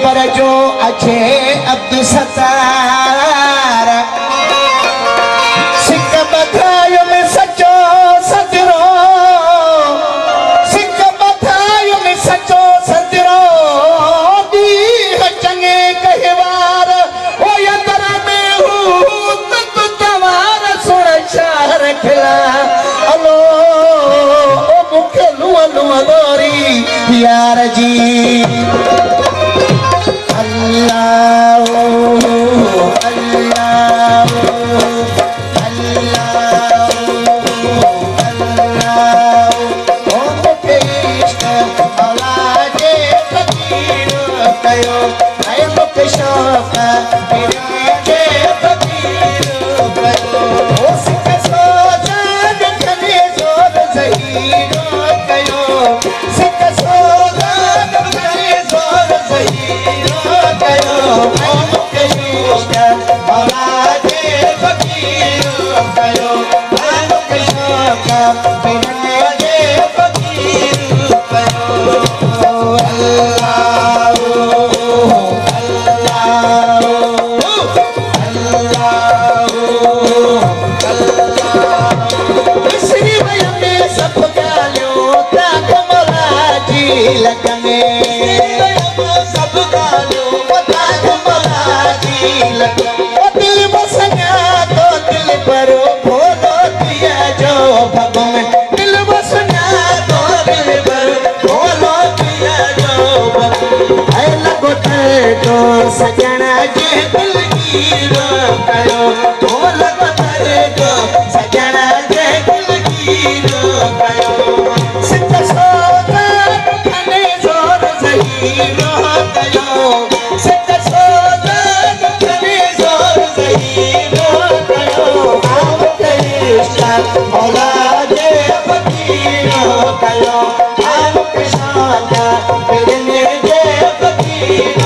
पर जो अच्छे अब्दुल सत्तार सिक बधायो में सचो सजरो सिक बधायो में सचो सजरो दी चंगे कहवार ओ यंदर में हूँ तक तवार सुन शहर खिला अलो ओ मुखे लुआ लुआ लोरी यार जी सजना जे दिल की रोकायो ढोल बतरे को सजना जे दिल की रोकायो सित सोदा खने जोर सही रोकायो सित सोदा खने जोर सही रोकायो आव कृष्ण मौला जे फकीर रोकायो आव कृष्ण बिरने जे फकीर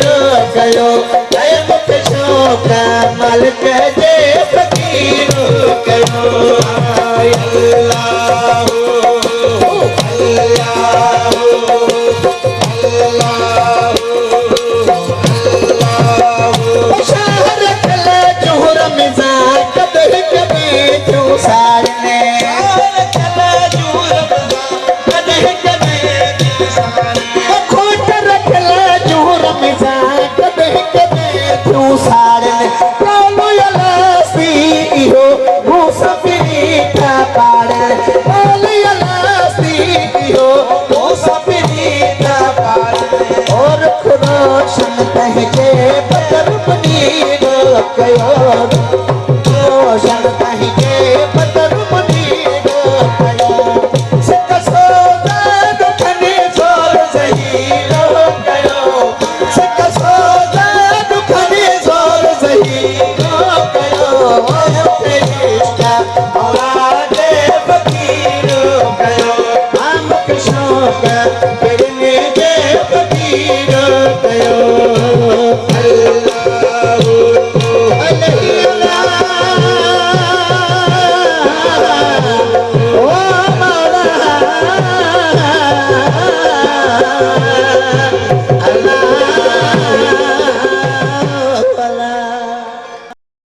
रोकायो मालिक जे फकीर कयो साड़न रोशन कहीं के पतर मुनीरो कयो सिक सोदा दुखने सोर ज़हीरो कयो सिक सोदा दुखने सोर ज़हीरो कयो इश्क़ मौला दे फ़कीरो कयो हम शौक़ फिरने दे फ़कीरो कयो